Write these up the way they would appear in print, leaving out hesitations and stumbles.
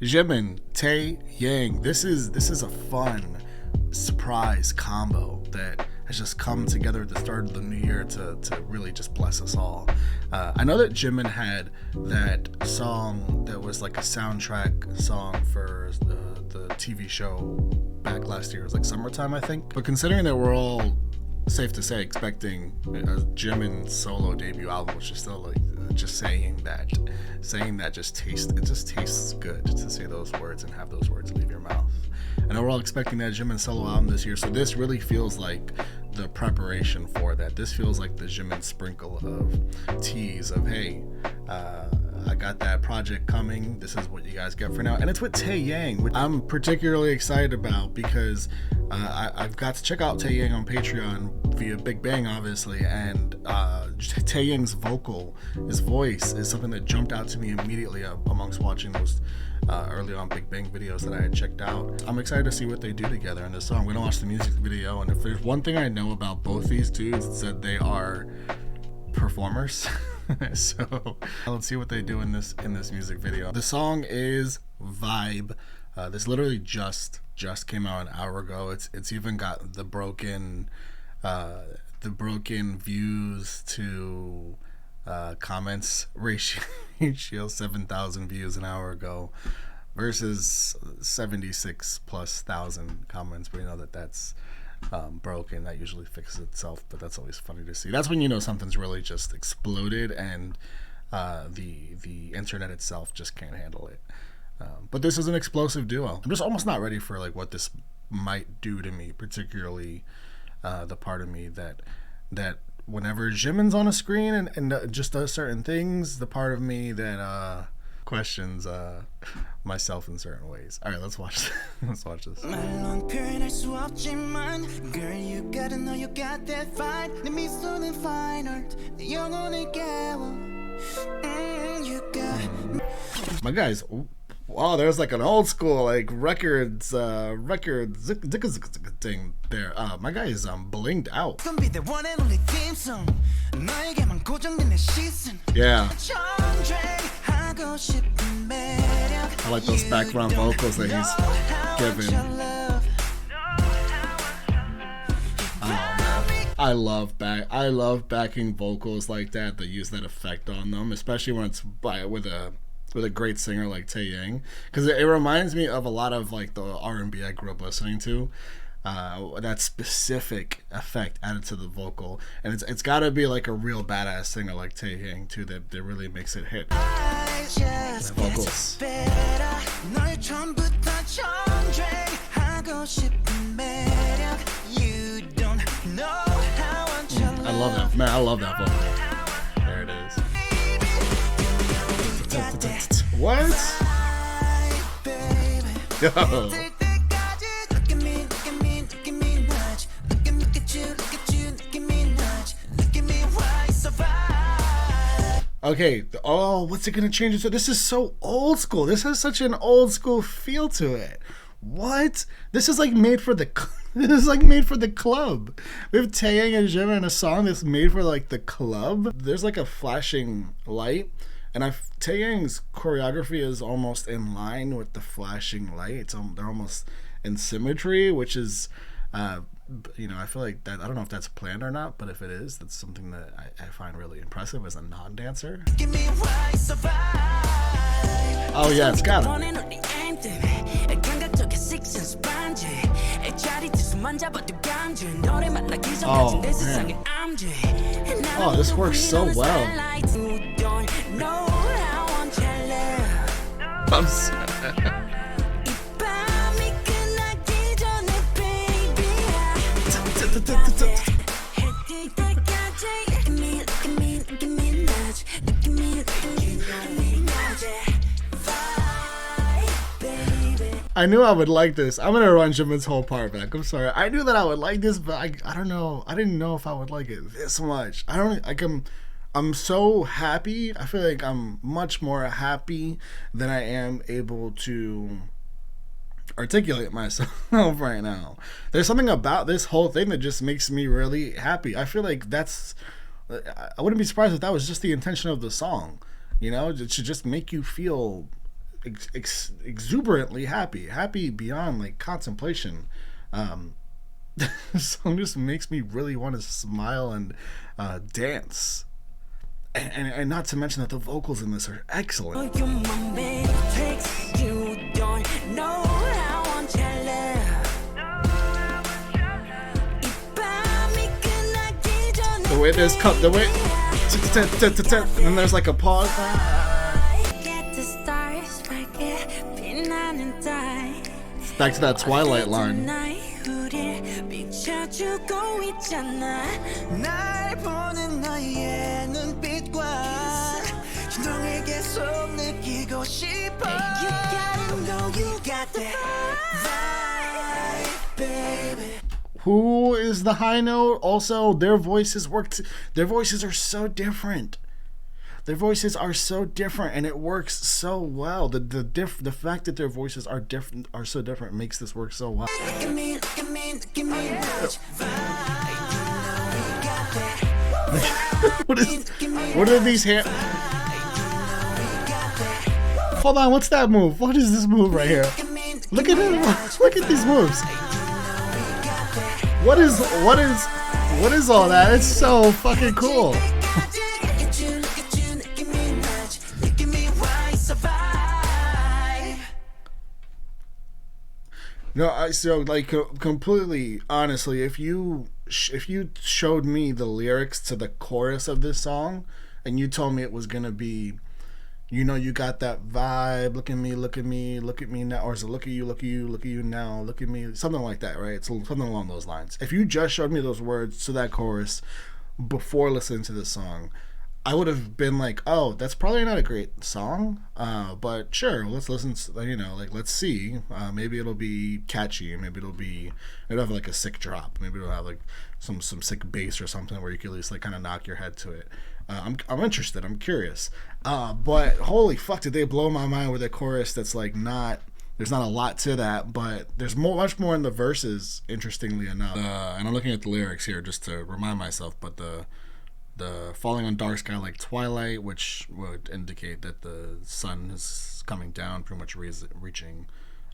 Jimin, Taeyang. This is a fun surprise combo that has just come together at the start of the new year to really just bless us all. I know that Jimin had that song that was like a soundtrack song for the TV show back last year. It was like summertime, I think. But considering that we're all, safe to say, expecting a Jimin solo debut album, which is still like just saying that just tastes good to say those words and have those words leave your mouth. And we're all expecting that Jimin solo album this year, so this really feels like the preparation for that. This feels like the Jimin sprinkle of tease of, hey, I got that project coming. This is what you guys get for now. And it's with Taeyang, which I'm particularly excited about because I've got to check out Taeyang on Patreon via Big Bang, obviously. And Taeyang's his voice is something that jumped out to me immediately amongst watching those early on Big Bang videos that I had checked out. I'm excited to see what they do together in this song. We're gonna watch the music video, and if there's one thing I know about both these dudes, it's that they are performers. So let's see what they do in this music video. The song is Vibe. This literally just came out an hour ago. It's even got the broken views to comments ratio 7,000 views an hour ago versus 76,000+ comments. But you know that's broken. That usually fixes itself, but that's always funny to see. That's when you know something's really just exploded and the internet itself just can't handle it. But this is an explosive duo. I'm just almost not ready for like what this might do to me, particularly the part of me that whenever Jimin's on a screen and just does certain things, the part of me that questions myself in certain ways. All right, let's watch this. Girl, you gotta know you got that fight. Let me slow and fine art. My guys, wow, there's like an old school like records thing there. My guy is blinged out. Yeah. I like those background vocals that he's giving. Oh man, I love backing vocals like that use that effect on them, especially when it's with a great singer like Taeyang, because it reminds me of a lot of like the R&B I grew up listening to. That specific effect added to the vocal, and it's got to be like a real badass singer like Taeyang too that really makes it hit. The vocals. I love that, man. I love that vocal. There it is. What? Yo. Okay, what's it gonna change it to? This is so old school. This has such an old school feel to it. What? This is like made for the club. We have Taeyang and Jimin in a song that's made for like the club. There's like a flashing light, and Taeyang's choreography is almost in line with the flashing light. They're almost in symmetry, which is I feel like that. I don't know if that's planned or not, but if it is, that's something that I find really impressive as a non-dancer. Oh yeah, it's got it. Oh man. Oh, this works so well. I'm sorry. I knew I would like this. I'm gonna run Jimin's whole part back. I'm sorry. I knew that I would like this, but I don't know. I didn't know if I would like it this much. I'm so happy. I feel like I'm much more happy than I am able to articulate myself right now. There's something about this whole thing that just makes me really happy. I feel like I wouldn't be surprised if that was just the intention of the song. You know, it should just make you feel exuberantly happy beyond like contemplation. This song just makes me really want to smile and dance. And not to mention that the vocals in this are excellent. The way there's cut, the way, and then there's like a pause. It's back to that Twilight line. Who is the high note? Also, their voices their voices are so different. Their voices are so different, and it works so well. The fact that their voices are so different makes this work so well. What are these hands? Hold on, what's that move? What is this move right here? Look at it. Look at these moves. What is all that? It's so fucking cool. No, so like completely honestly, if you showed me the lyrics to the chorus of this song and you told me it was gonna be, you got that vibe, look at me now, or is it look at you now, look at me, something like that, right? It's something along those lines. If you just showed me those words to that chorus before listening to this song, I would have been like, oh, that's probably not a great song, but sure, let's listen to, let's see, maybe it'll be catchy, maybe it'll have like a sick drop, maybe it'll have like some sick bass or something where you can at least like kind of knock your head to it. I'm interested, I'm curious, but holy fuck, did they blow my mind with a chorus that's like there's not a lot to that, but there's much more in the verses, interestingly enough. And I'm looking at the lyrics here just to remind myself, but the falling on dark sky like twilight, which would indicate that the sun is coming down, pretty much reaching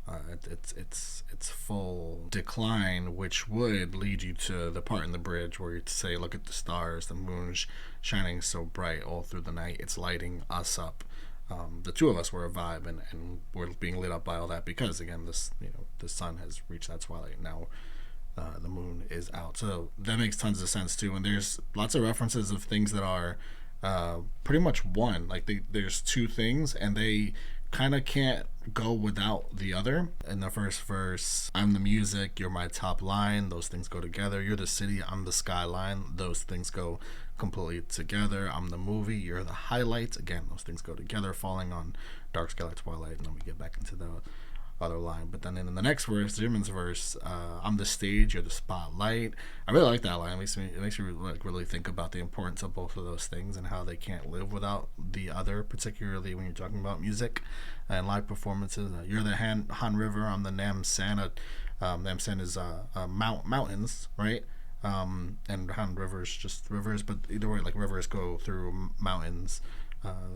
its full decline, which would lead you to the part in the bridge where you say, look at the stars, the moon's shining so bright all through the night, it's lighting us up. The two of us were a vibe, and we're being lit up by all that because, again, the sun has reached that twilight now. The moon is out, so that makes tons of sense too. And there's lots of references of things that are pretty much one. Like there's two things, and they kind of can't go without the other. In the first verse, I'm the music, you're my top line. Those things go together. You're the city, I'm the skyline. Those things go completely together. I'm the movie, you're the highlights. Again, those things go together. Falling on dark sky like twilight, and then we get back into the other line. But then in the next verse, Jimin's verse, I'm the stage, you're the spotlight. I really like that line. It makes me like really think about the importance of both of those things and how they can't live without the other, particularly when you're talking about music and live performances. You're the Han River, I'm the Nam San. Nam San is mountains, right? And Han River is just rivers, but either way, like rivers go through mountains.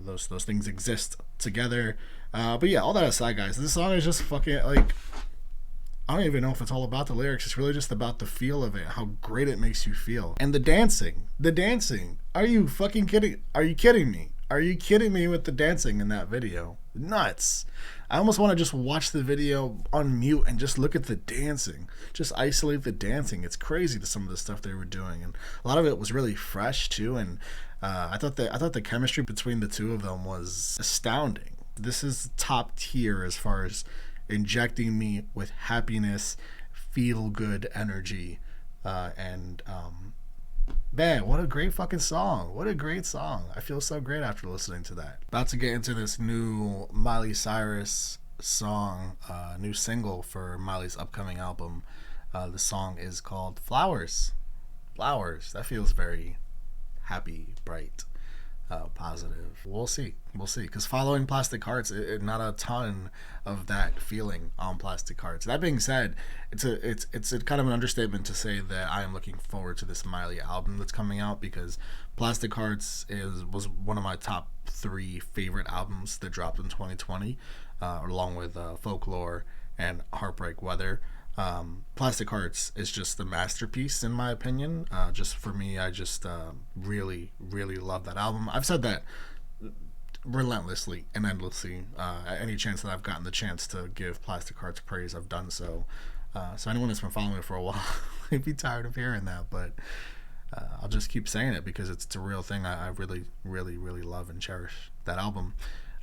Those things exist together. But yeah, all that aside, guys, this song is just fucking like, I don't even know if it's all about the lyrics. It's really just about the feel of it, how great it makes you feel. And the dancing. Are you fucking kidding? Are you kidding me? Are you kidding me with the dancing in that video? Nuts. I almost want to just watch the video on mute and just look at the dancing. Just isolate the dancing. It's crazy to some of the stuff they were doing. And a lot of it was really fresh too. And I thought the chemistry between the two of them was astounding. This is top tier as far as injecting me with happiness, feel good energy, and man, what a great fucking song. What a great song. I feel so great after listening to that. About to get into this new Miley Cyrus song, new single for Miley's upcoming album. The song is called Flowers. That feels very happy, bright, positive. We'll see, because following Plastic Hearts, not a ton of that feeling on Plastic Hearts. That being said, it's a kind of an understatement to say that I am looking forward to this Miley album that's coming out, because Plastic Hearts was one of my top 3 favorite albums that dropped in 2020. along with Folklore and Heartbreak Weather. Plastic Hearts is just a masterpiece in my opinion. Just for me, I just really, really love that album. I've said that relentlessly and endlessly. Any chance that I've gotten the chance to give Plastic Hearts praise, I've done so. So anyone that's been following me for a while might be tired of hearing that, but I'll just keep saying it because it's a real thing. I really, really, really love and cherish that album.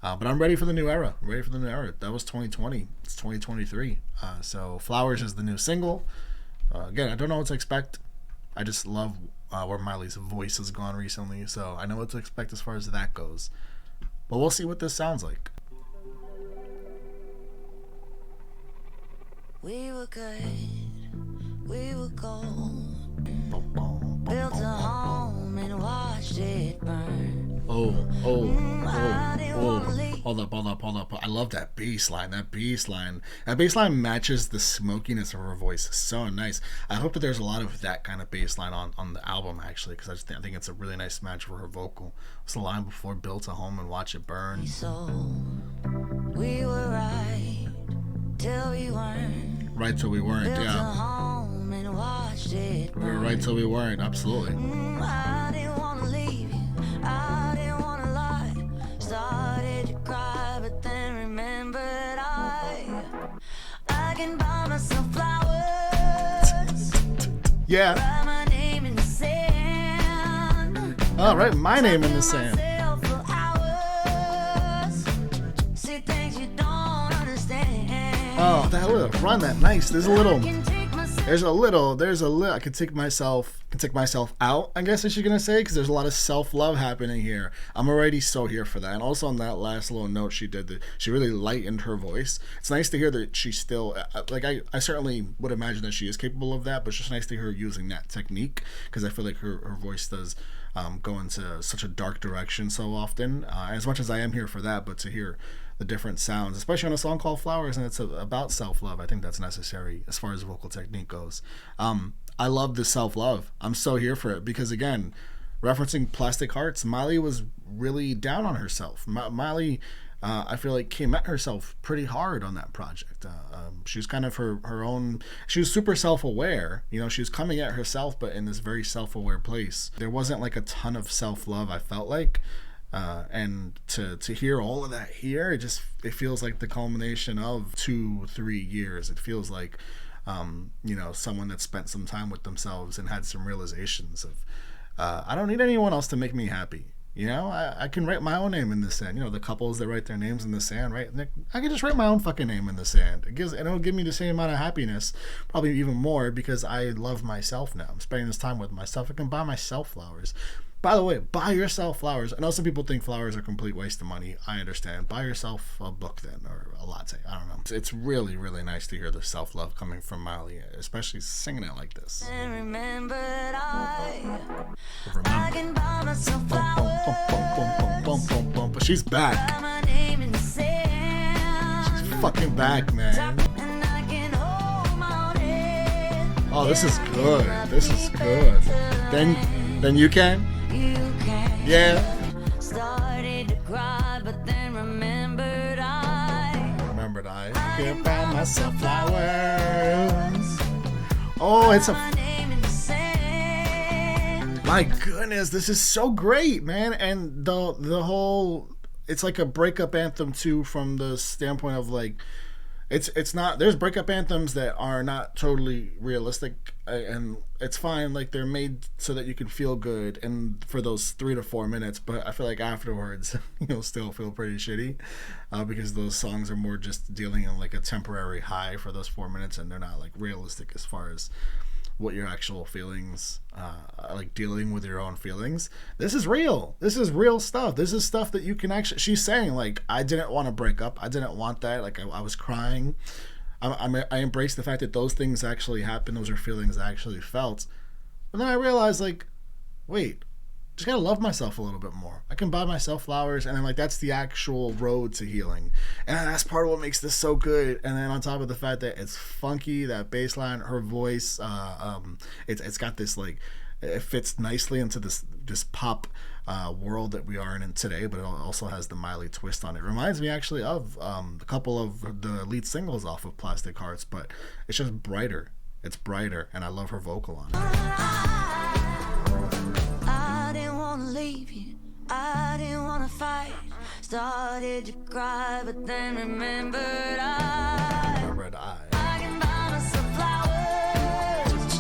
But I'm ready for the new era. I'm ready for the new era. That was 2020. It's 2023. So Flowers is the new single. Again, I don't know what to expect. I just love where Miley's voice has gone recently, so I know what to expect as far as that goes. But we'll see what this sounds like. We were good, we were gold. Built a home and watched it burn. Oh. Hold up. I love that bass line. That bass line matches the smokiness of her voice. So nice. I hope that there's a lot of that kind of bass line on the album, actually, because I think it's a really nice match for her vocal. What's the line before? Built a home and watch it burn. So we were right till we weren't. Right till we weren't, Built yeah. a home and watched it burn. We were right till we weren't, absolutely. I didn't want to leave you. I didn't want to lie. Started to cry, but then remembered I can buy myself flowers. Yeah. Write my name in the sand. Oh, write my name in the sand. Myself for hours. See things you don't understand. Oh, that little run, that nice. There's a little. I could take myself out, I guess you're gonna say, because there's a lot of self-love happening here. I'm already so here for that. And also on that last little note she did, that she really lightened her voice. It's nice to hear that she's still like, I certainly would imagine that she is capable of that, but it's just nice to hear her using that technique, because I feel like her voice does go into such a dark direction so often. As much as I am here for that, but to hear the different sounds, especially on a song called Flowers and it's about self-love, I think that's necessary as far as vocal technique goes. I love the self-love. I'm so here for it because, again, referencing Plastic Hearts, Miley was really down on herself. Miley, I feel like, came at herself pretty hard on that project. She was kind of her own, she was super self-aware. You know, she was coming at herself, but in this very self-aware place. There wasn't like a ton of self-love, I felt like. And to hear all of that here, it feels like the culmination of 2-3 years. It feels like someone that spent some time with themselves and had some realizations of I don't need anyone else to make me happy. I can write my own name in the sand. The couples that write their names in the sand, right? I can just write my own fucking name in the sand. It'll give me the same amount of happiness, probably even more, because I love myself now. I'm spending this time with myself. I can buy myself flowers. By the way, buy yourself flowers. I know some people think flowers are a complete waste of money. I understand. Buy yourself a book then, or a latte. I don't know. It's really, really nice to hear the self-love coming from Miley, especially singing it like this. And remembered I can buy myself flowers. But she's back. Write my name in the sand. She's fucking back, man. And I can hold my own head. Oh, this is good. This is good. Then you can. Yeah. Started to cry, but then remembered I can buy myself flowers. Oh, it's my name in the sand. my goodness, this is so great, man. And the whole, it's like a breakup anthem too, from the standpoint of like, it's not, there's breakup anthems that are not totally realistic, and it's fine, like they're made so that you can feel good and for those 3 to 4 minutes, but I feel like afterwards you'll still feel pretty shitty, because those songs are more just dealing in like a temporary high for those 4 minutes, and they're not like realistic as far as what your actual feelings, like dealing with your own feelings. This is real. This is real stuff. This is stuff that you can actually, she's saying like, I didn't want to break up. I didn't want that. Like I was crying. I embrace the fact that those things actually happened. Those are feelings I actually felt. But then I realized like, wait, just gotta love myself a little bit more. I can buy myself flowers, and then like that's the actual road to healing, and that's part of what makes this so good. And then on top of the fact that it's funky, that bass line, her voice, it's got this like, it fits nicely into this pop world that we are in today, but it also has the Miley twist on it. Reminds me actually of a couple of the lead singles off of Plastic Hearts, but it's just brighter. It's brighter, and I love her vocal on it. I didn't want to leave you, I didn't want to fight. Started to cry, but then remembered I can buy myself flowers,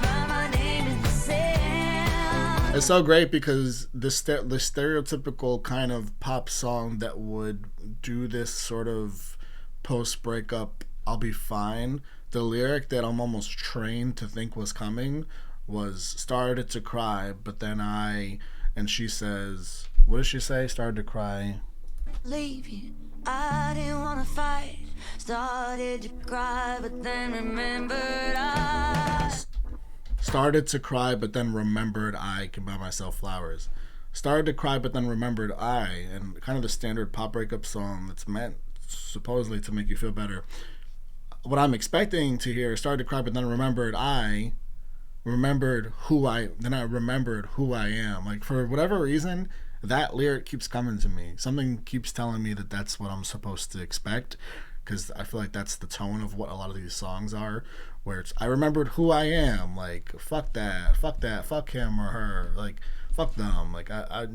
write my name in the sand. It's so great because the stereotypical kind of pop song that would do this sort of post-breakup I'll be fine, the lyric that I'm almost trained to think was coming was started to cry, but then and she says, what does she say? Started to cry. Leave you, I didn't want to fight. Started to cry, but then remembered I. Started to cry, but then remembered I can buy myself flowers. Started to cry, but then remembered I, and kind of the standard pop breakup song that's meant supposedly to make you feel better. What I'm expecting to hear, started to cry, but then remembered I. Remembered who I remembered who I am. Like, for whatever reason, that lyric keeps coming to me. Something keeps telling me that that's what I'm supposed to expect, because I feel like that's the tone of what a lot of these songs are, where it's, I remembered who I am. Like, fuck that, fuck him or her. Like, fuck them. Like, I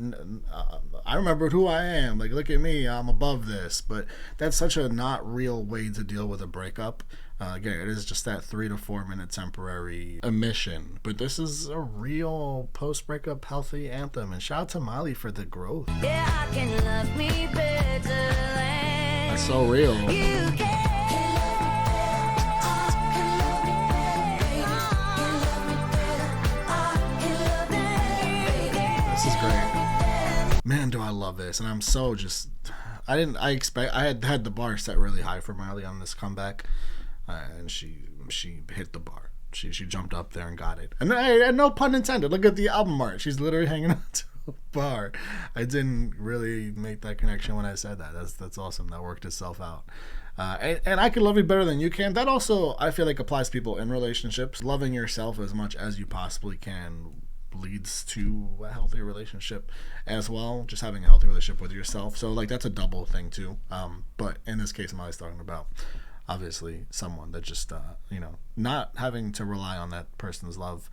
remembered who I am. Like, look at me, I'm above this. But that's such a not real way to deal with a breakup. Again, it is just that 3 to 4 minute temporary emission. But this is a real post-breakup healthy anthem. And shout out to Miley for the growth. Yeah, I can love me better than That's so real. you can. This is great. Man, do I love this. And I'm so just... I had the bar set really high for Miley on this comeback. And she hit the bar. She jumped up there and got it. And no pun intended. Look at the album art. She's literally hanging on to a bar. I didn't really make that connection when I said that. That's awesome. That worked itself out. And I can love you better than you can. That also, I feel like, applies to people in relationships. Loving yourself as much as you possibly can leads to a healthy relationship as well. Just having a healthy relationship with yourself. So, like, that's a double thing too. But in this case, I'm always talking about obviously someone that just not having to rely on that person's love,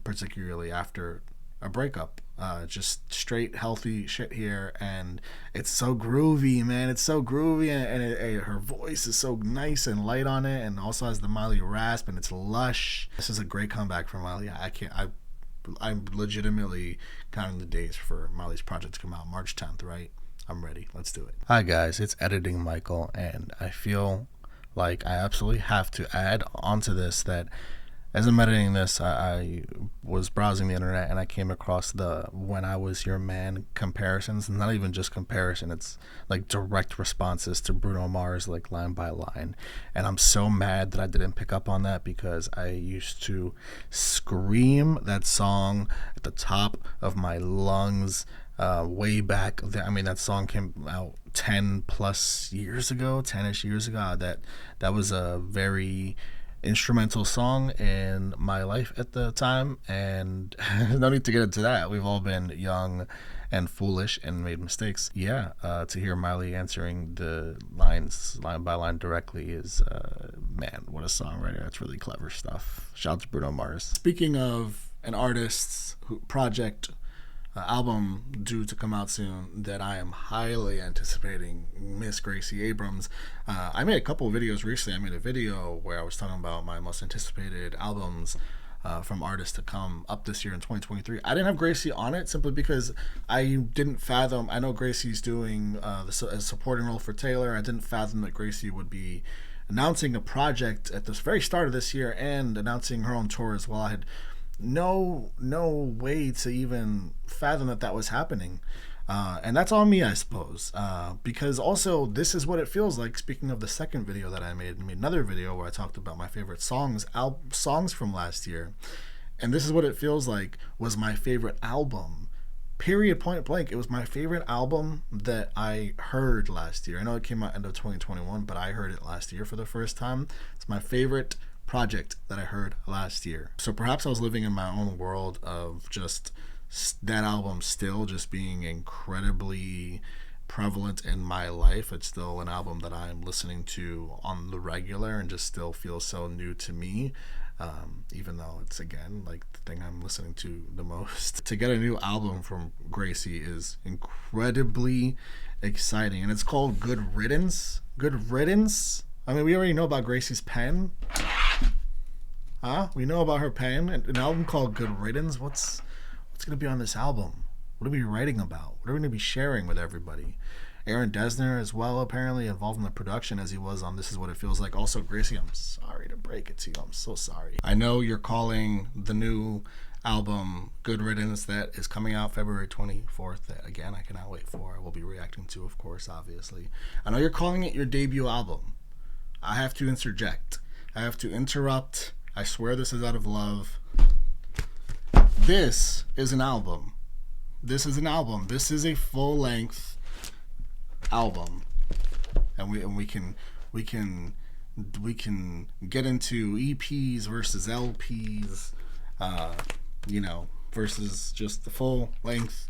particularly after a breakup. Just straight healthy shit here, and it's so groovy, man. It's so groovy, and her voice is so nice and light on it, and also has the Miley rasp, and it's lush. This is a great comeback for Miley. I'm legitimately counting the days for Miley's project to come out. March 10th, right? I'm ready. Let's do it. Hi guys, it's Editing Michael, and I feel like I absolutely have to add onto this that as I'm editing this, I was browsing the internet and I came across the When I Was Your Man comparisons. Not even just comparison, it's like direct responses to Bruno Mars, like line by line. And I'm so mad that I didn't pick up on that, because I used to scream that song at the top of my lungs way back. I mean, that song came out 10-plus years ago, 10-ish years ago. That was a very instrumental song in my life at the time, and no need to get into that. We've all been young and foolish and made mistakes. Yeah, to hear Miley answering the lines line by line directly is, man, what a songwriter. That's really clever stuff. Shout out to Bruno Mars. Speaking of an artist's project, album due to come out soon that I am highly anticipating, Miss Gracie Abrams. I made a couple of videos recently. I made a video where I was talking about my most anticipated albums from artists to come up this year in 2023. I didn't have Gracie on it simply because I didn't fathom. I know Gracie's doing a supporting role for Taylor. I didn't fathom that Gracie would be announcing a project at the very start of this year and announcing her own tour as well. I had no way to even fathom that was happening, and that's on me, I suppose, because also this is what it feels like. Speaking of the second video that I made another video where I talked about my favorite songs from last year, and this is what it feels like was my favorite album, period, point blank. It was my favorite album that I heard last year. I know it came out end of 2021, but I heard it last year for the first time. It's my favorite project that I heard last year. So perhaps I was living in my own world of just that album still just being incredibly prevalent in my life. It's still an album that I'm listening to on the regular and just still feels so new to me, even though it's, again, like the thing I'm listening to the most. To get a new album from Gracie is incredibly exciting, and it's called Good Riddance. Good Riddance. I mean, we already know about Gracie's pen. We know about her pen. An album called Good Riddance. What's going to be on this album? What are we writing about? What are we going to be sharing with everybody? Aaron Dessner as well, apparently involved in the production as he was on This Is What It Feels Like. Also, Gracie, I'm sorry to break it to you. I'm so sorry. I know you're calling the new album Good Riddance that is coming out February 24th. That, again, I cannot wait for. I will be reacting to, of course, obviously. I know you're calling it your debut album. I have to interject. I have to interrupt. I swear this is out of love. This is an album. This is an album. This is a full-length album, and we can get into EPs versus LPs, versus just the full-length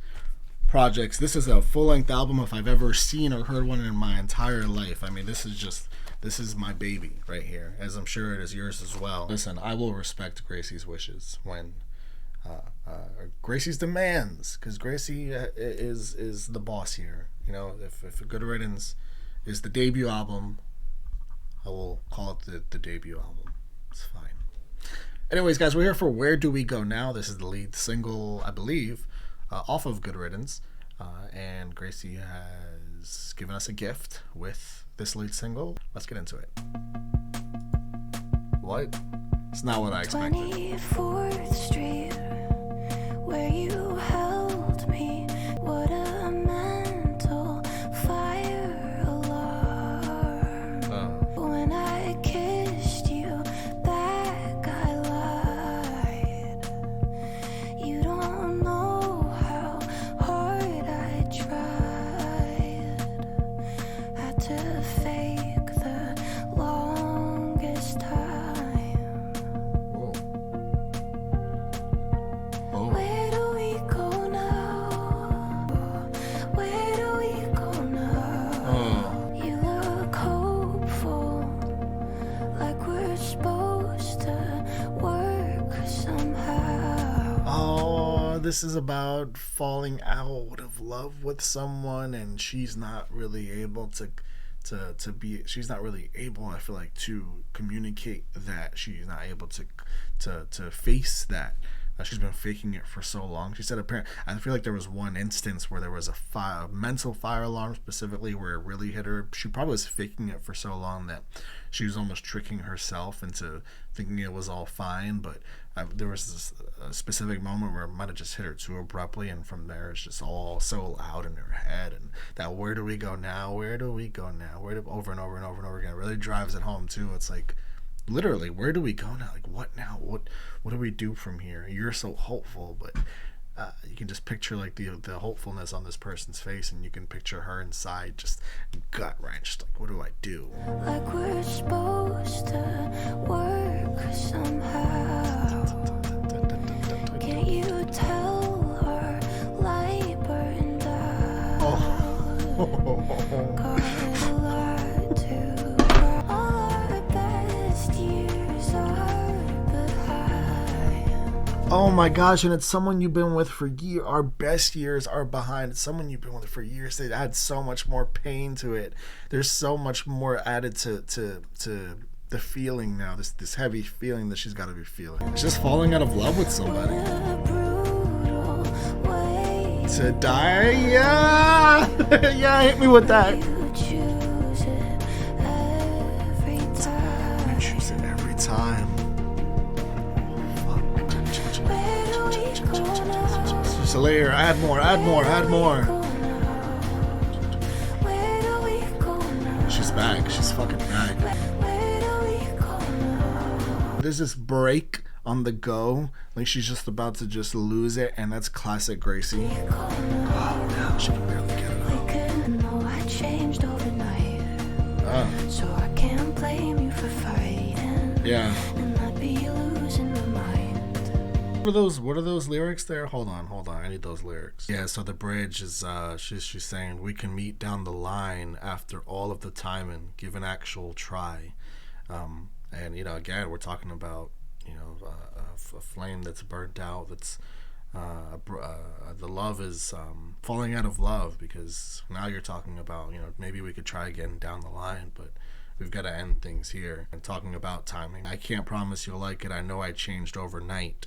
projects. This is a full-length album if I've ever seen or heard one in my entire life. I mean, this is my baby right here, as I'm sure it is yours as well. Listen, I will respect Gracie's wishes when Gracie's demands, because Gracie is the boss here. If Good Riddance is the debut album, I will call it the debut album. It's fine. Anyways, guys, we're here for Where Do We Go Now. This is the lead single, I believe, off of Good Riddance, and Gracie has given us a gift with this lead single. Let's get into it. What? It's not what I expected. 24th Street, where you held me, what a mental fire alarm. When I kissed you back, I lied. You don't know how hard I tried. Had to fake the longest time. Where do we go now? Where do we go now? You look hopeful, like we're supposed to work somehow. Oh, this is about falling out of love with someone, and she's not really able she's not really able, I feel like, to communicate that. She's not able to face that. She's been faking it for so long. She said, apparently, I feel like there was one instance where there was a mental fire alarm specifically where it really hit her. She probably was faking it for so long that she was almost tricking herself into thinking it was all fine. But there was a specific moment where it might have just hit her too abruptly, and from there it's just all so loud in her head. And that "Where do we go now? Where do we go now?" Over and over and over and over again, it really drives it home too. It's like, literally, where do we go now? Like, what now? What do we do from here? You're so hopeful, but you can just picture like the hopefulness on this person's face, and you can picture her inside just gut wrenched. Like, what do I do? Like we're supposed to work somehow. Can't you tell our light burned out? Got a lot to cry. All our best years are behind. Oh my gosh, and it's someone you've been with for years. Our best years are behind. It's someone you've been with for years. They add so much more pain to it. There's so much more added to the feeling now. This heavy feeling that she's got to be feeling. It's just falling out of love with somebody. To die? Yeah! Yeah, hit me with that. You choose it every time. You choose it every time. Where do we go now? Just a layer. Add more. Where do we go now? She's back. She's fucking back. Where do we go now? There's this break on the go, like she's just about to just lose it, and that's classic Gracie. Oh, now she can barely get it out. Couldn't know I changed overnight, so I can't blame you for fighting. Yeah. And I'd be losing my mind. What are those lyrics there? Hold on. I need those lyrics. Yeah. So the bridge is she's saying we can meet down the line after all of the time and give an actual try. And again, we're talking about a flame that's burnt out. That's the love is falling out of love, because now you're talking about maybe we could try again down the line, but we've got to end things here. And talking about timing, I can't promise you'll like it. I know I changed overnight,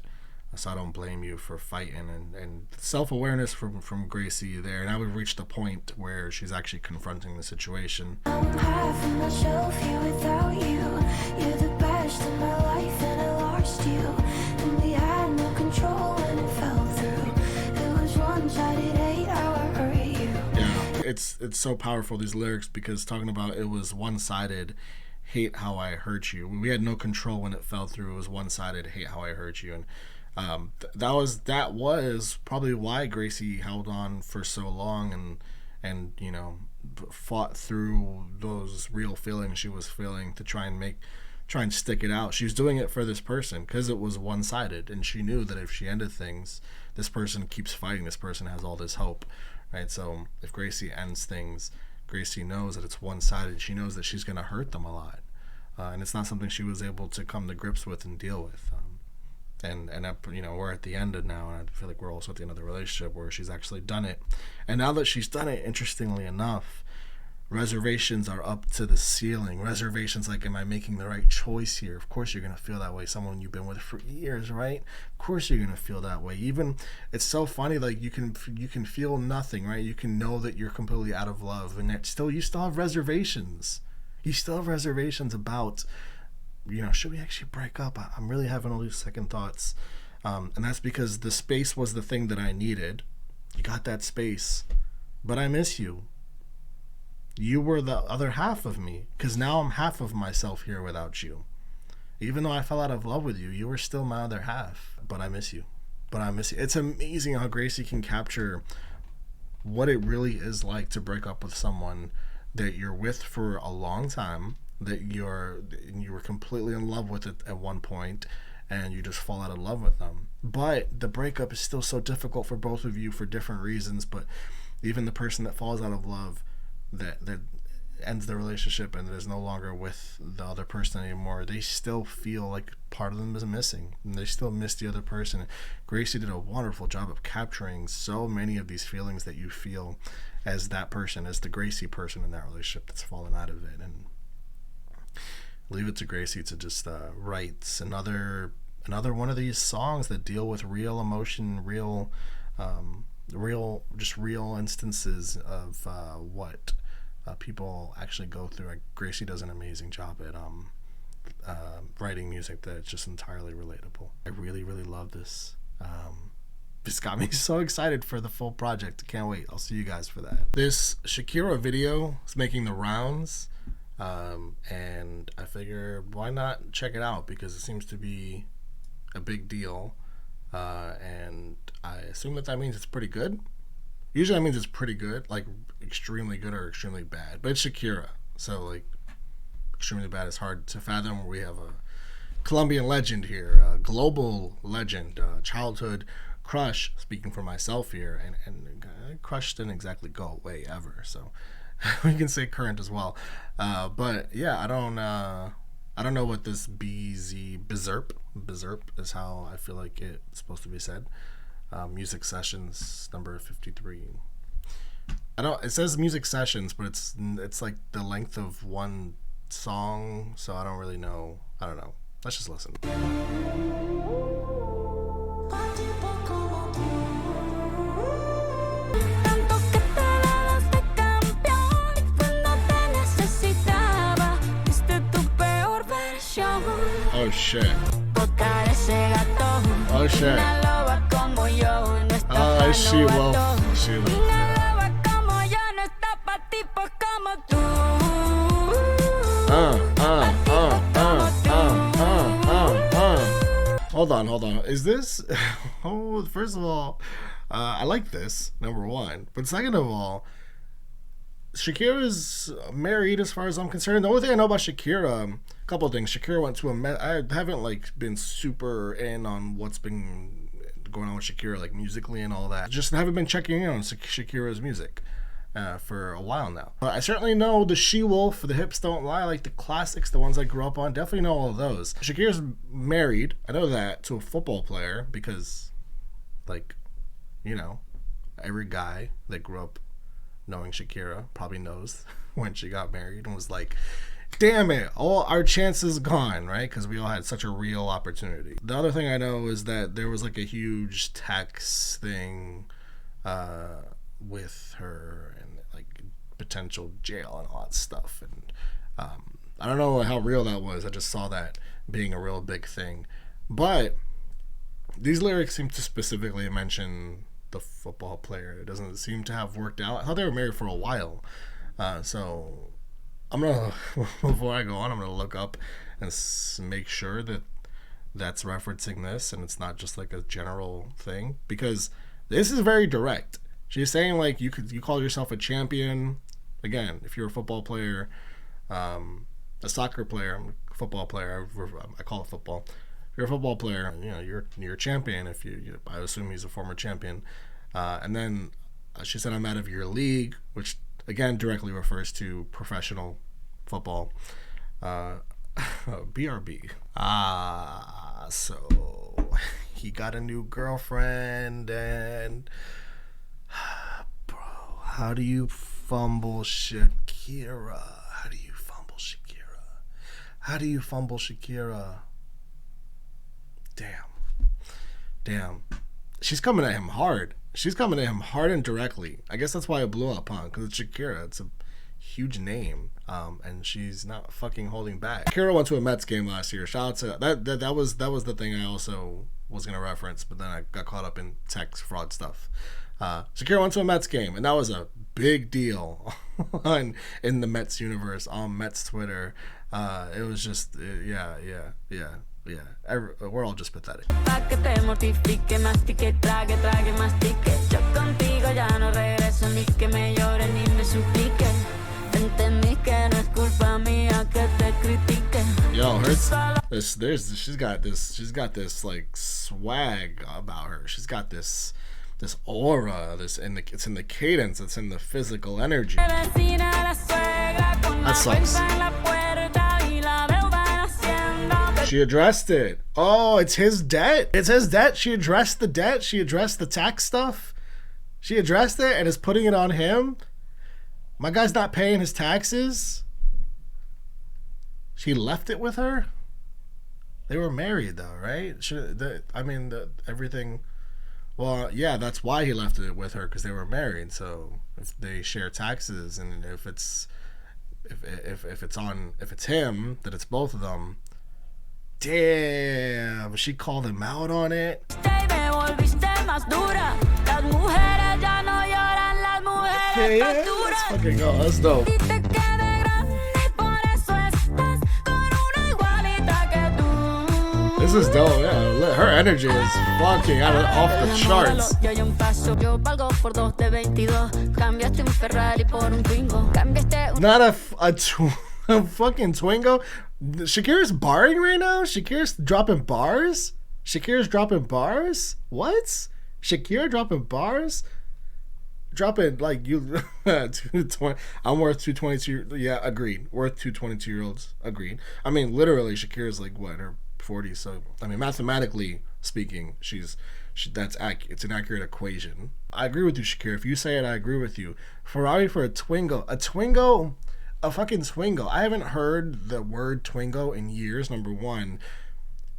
so I don't blame you for fighting. And self-awareness from Gracie there. Now we've reached the point where she's actually confronting the situation. I'm half my shelf here without you. You're the best in my life and I lost you. And we had no control when it fell through. It was one-sided hate, how I hurt you. Yeah, it's so powerful, these lyrics, because talking about it was one-sided, hate how I hurt you. We had no control when it fell through. It was one-sided, hate how I hurt you. And that was probably why Gracie held on for so long and fought through those real feelings she was feeling to try and stick it out. She was doing it for this person because it was one-sided, and she knew that if she ended things, this person keeps fighting. This person has all this hope, right? So if Gracie ends things, Gracie knows that it's one-sided. She knows that she's going to hurt them a lot, and it's not something she was able to come to grips with and deal with. And we're at the end of now, and I feel like we're also at the end of the relationship where she's actually done it. And now that she's done it, interestingly enough, reservations are up to the ceiling. Reservations like, am I making the right choice here? Of course you're going to feel that way. Someone you've been with for years, right? Of course you're going to feel that way. Even, it's so funny, like you can feel nothing, right? You can know that you're completely out of love, and that you still have reservations. You still have reservations about, should we actually break up? I'm really having all these second thoughts. And that's because the space was the thing that I needed. You got that space, but I miss you. You were the other half of me, because now I'm half of myself here without you. Even though I fell out of love with you, you were still my other half, but I miss you. It's amazing how Gracie can capture what it really is like to break up with someone that you're with for a long time, that you were completely in love with it at one point, and you just fall out of love with them. But the breakup is still so difficult for both of you for different reasons. But even the person that falls out of love, that ends the relationship and is no longer with the other person anymore, they still feel like part of them is missing, and they still miss the other person. Gracie did a wonderful job of capturing so many of these feelings that you feel as that person, as the Gracie person in that relationship that's fallen out of it. And leave it to Gracie to just write another one of these songs that deal with real emotion, real instances of what people actually go through. Gracie does an amazing job at writing music that's just entirely relatable. I really, really love this. This got me so excited for the full project. Can't wait. I'll see you guys for that. This Shakira video is making the rounds. And I figure, why not check it out, because it seems to be a big deal, and I assume that means it's pretty good. Usually that means it's pretty good, like extremely good or extremely bad, but it's Shakira, so like extremely bad is hard to fathom. We have a Colombian legend here, a global legend, childhood crush, speaking for myself here, and crush didn't exactly go away ever, so we can say current as well. But yeah, I don't know what this Bizerp is how I feel like it's supposed to be said. Music sessions number 53. It says music sessions, but it's like the length of one song, so I don't really know. I don't know. Let's just listen. Oh shit. Oh shit. Oh, she will. Hold on. Is this? Oh, first of all, I like this, number one. But second of all, Shakira's married as far as I'm concerned. The only thing I know about Shakira, a couple of things. Shakira went to I haven't been super in on what's been going on with Shakira, like musically and all that. Just haven't been checking in on Shakira's music for a while now. But I certainly know the She Wolf, the Hips Don't Lie, like the classics, the ones I grew up on. Definitely know all of those. Shakira's married, I know that, to a football player because, like, you know, every guy that grew up knowing Shakira probably knows when she got married and was like, damn it, all our chances gone, right? Because we all had such a real opportunity. The other thing I know is that there was like a huge tax thing with her and like potential jail and all that stuff. And I don't know how real that was. I just saw that being a real big thing. But these lyrics seem to specifically mention the football player. It doesn't seem to have worked out. I thought they were married for a while. So I'm gonna, before I go on, I'm gonna look up and make sure that that's referencing this and it's not just like a general thing, because this is very direct. She's saying like you call yourself a champion. Again, if you're a football player, a soccer player, I'm a football player. I call it football. If you're a football player, you know you're a champion. If I assume he's a former champion. And then she said, "I'm out of your league," which again directly refers to professional football. BRB. So he got a new girlfriend, and bro, how do you fumble Shakira? How do you fumble Shakira? How do you fumble Shakira? Damn. She's coming at him hard. She's coming at him hard and directly. I guess that's why it blew up, huh? Because it's Shakira. It's a huge name, and she's not fucking holding back. Shakira went to a Mets game last year. Shout out to that was the thing I also was gonna reference, but then I got caught up in tax fraud stuff. Shakira went to a Mets game, and that was a big deal in the Mets universe on Mets Twitter. It was just yeah. We're all just pathetic. Yo, she's got this like swag about her. She's got this aura, it's in the cadence, it's in the physical energy. That sucks. She addressed it. Oh, it's his debt. It's his debt. She addressed the debt. She addressed the tax stuff. She addressed it and is putting it on him. My guy's not paying his taxes. She left it with her. They were married though, right? Everything. Well, yeah, that's why he left it with her, because they were married. So if they share taxes, and if it's him, that it's both of them. Damn, she called him out on it. Yeah, let's fucking go. Let's dope. This is dope, yeah. Her energy is fucking off the charts. Not a fucking Twingo. Shakira's barring right now? Shakira's dropping bars? What? Shakira dropping bars? Dropping like you. I'm worth 222. Yeah, agreed. Worth 222-year-olds. Agreed. I mean, literally, Shakira's like what, her 40s. So I mean, mathematically speaking, it's an accurate equation. I agree with you, Shakira. If you say it, I agree with you. Ferrari for a Twingo. A fucking Twingo. I haven't heard the word Twingo in years, number one.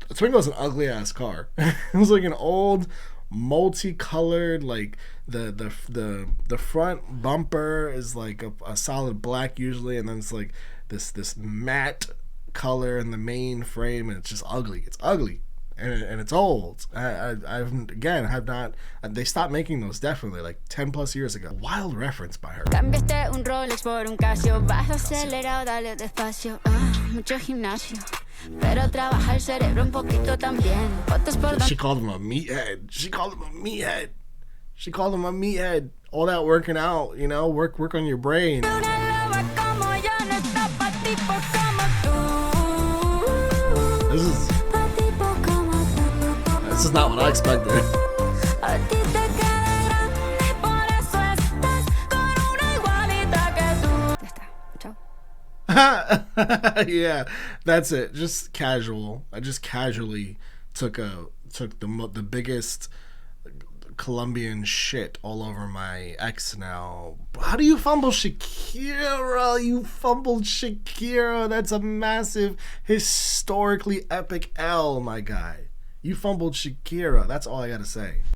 A Twingo is an ugly ass car. It was like an old, multicolored, like the front bumper is like a solid black usually, and then it's like this matte color in the main frame, and it's just ugly. It's ugly. And it's old. They stopped making those definitely like 10 plus years ago. Wild reference by her. She called him a meathead. All that working out, work on your brain. This is not what I expected. Yeah, that's it. Just casual. I just casually took the biggest Colombian shit all over my ex now. How do you fumble Shakira? You fumbled Shakira. That's a massive, historically epic L, my guy. You fumbled Shakira. That's all I gotta say.